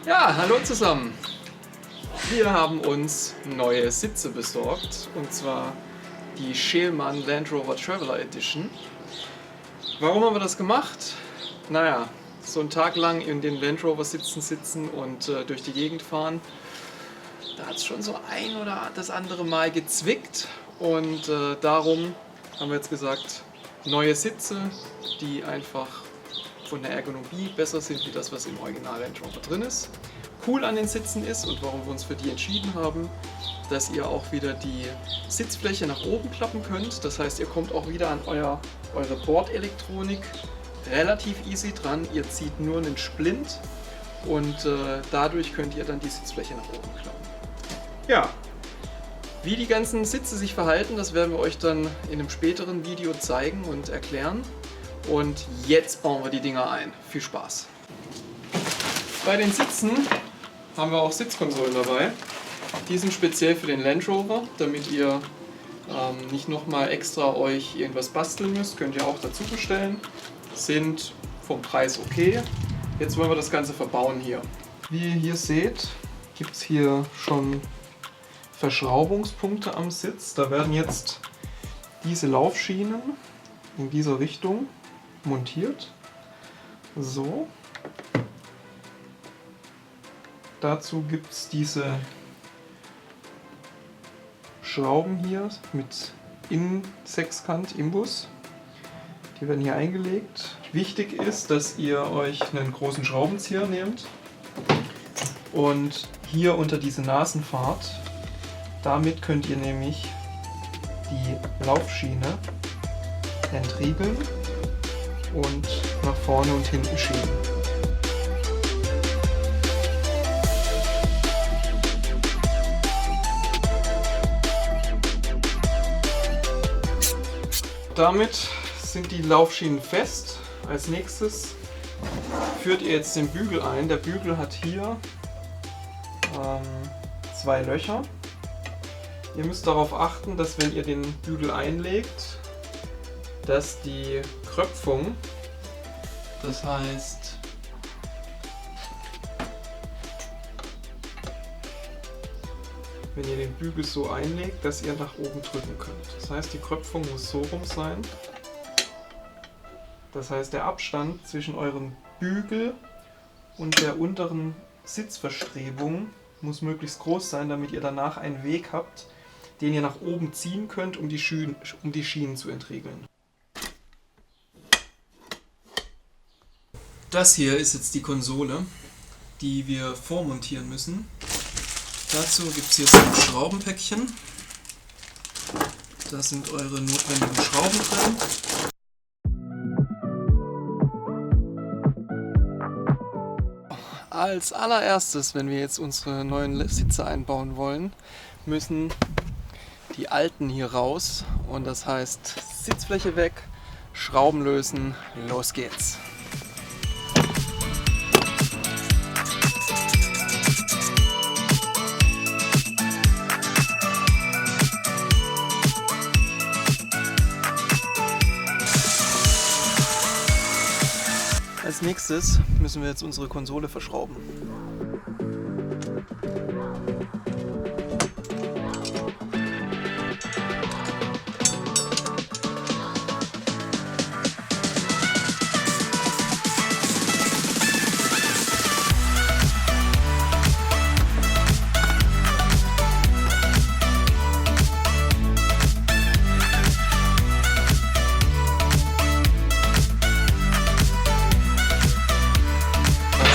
Ja, hallo zusammen. Wir haben uns neue Sitze besorgt, und zwar die Scheelmann Land Rover Traveller Edition. Warum haben wir das gemacht? Naja, so einen Tag lang in den Land Rover sitzen und durch die Gegend fahren, da hat es schon so ein oder das andere Mal gezwickt, und darum haben wir jetzt gesagt, neue Sitze, die einfach von der Ergonomie besser sind wie das, was im Original Land Rover drin ist. Cool an den Sitzen ist und warum wir uns für die entschieden haben, dass ihr auch wieder die Sitzfläche nach oben klappen könnt. Das heißt, ihr kommt auch wieder an eure Bordelektronik relativ easy dran. Ihr zieht nur einen Splint und dadurch könnt ihr dann die Sitzfläche nach oben klappen. Ja, wie die ganzen Sitze sich verhalten, das werden wir euch dann in einem späteren Video zeigen und erklären. Und jetzt bauen wir die Dinger ein. Viel Spaß! Bei den Sitzen haben wir auch Sitzkonsolen dabei. Die sind speziell für den Land Rover, damit ihr nicht nochmal extra euch irgendwas basteln müsst. Könnt ihr auch dazu bestellen. Sind vom Preis okay. Jetzt wollen wir das Ganze verbauen hier. Wie ihr hier seht, gibt es hier schon Verschraubungspunkte am Sitz. Da werden jetzt diese Laufschienen in dieser Richtung montiert. So. Dazu gibt es diese Schrauben hier mit Imbus. Die werden hier eingelegt. Wichtig ist, dass ihr euch einen großen Schraubenzieher nehmt und hier unter diese Nasenfahrt. Damit könnt ihr nämlich die Laufschiene entriegeln und nach vorne und hinten schieben. Damit sind die Laufschienen fest. Als nächstes führt ihr jetzt den Bügel ein. Der Bügel hat hier zwei Löcher. Ihr müsst darauf achten, dass wenn ihr den Bügel einlegt, dass die Kröpfung, das heißt wenn ihr den Bügel so einlegt, dass ihr nach oben drücken könnt. Das heißt, die Kröpfung muss so rum sein. Das heißt, der Abstand zwischen eurem Bügel und der unteren Sitzverstrebung muss möglichst groß sein, damit ihr danach einen Weg habt, den ihr nach oben ziehen könnt, um die Schienen zu entriegeln. Das hier ist jetzt die Konsole, die wir vormontieren müssen. Dazu gibt es hier so ein Schraubenpäckchen. Da sind eure notwendigen Schrauben drin. Als allererstes, wenn wir jetzt unsere neuen Sitze einbauen wollen, müssen die alten hier raus. Und das heißt Sitzfläche weg, Schrauben lösen, los geht's! Als nächstes müssen wir jetzt unsere Konsole verschrauben.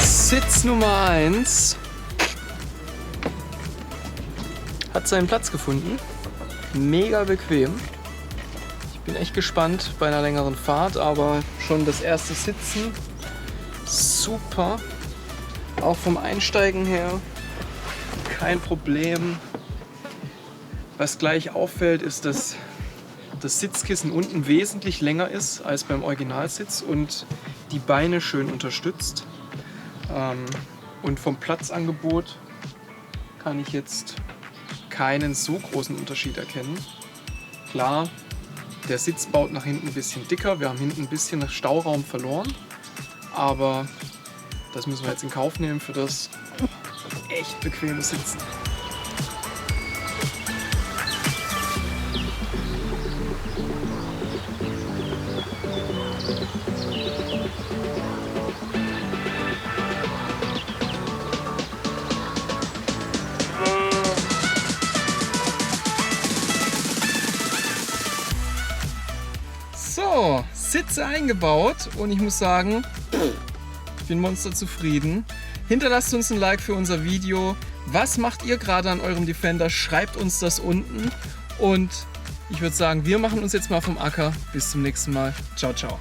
Sitz Nummer 1 hat seinen Platz gefunden. Mega bequem. Ich bin echt gespannt bei einer längeren Fahrt, aber schon das erste Sitzen super. Auch vom Einsteigen her kein Problem. Was gleich auffällt, ist, dass das Sitzkissen unten wesentlich länger ist als beim Originalsitz und die Beine schön unterstützt. Und vom Platzangebot kann ich jetzt keinen so großen Unterschied erkennen. Klar, der Sitz baut nach hinten ein bisschen dicker, wir haben hinten ein bisschen Stauraum verloren, aber das müssen wir jetzt in Kauf nehmen für das echt bequeme Sitzen. So, Sitze eingebaut und ich muss sagen, ich bin monster zufrieden. Hinterlasst uns ein Like für unser Video. Was macht ihr gerade an eurem Defender? Schreibt uns das unten und ich würde sagen, wir machen uns jetzt mal vom Acker. Bis zum nächsten Mal. Ciao, ciao.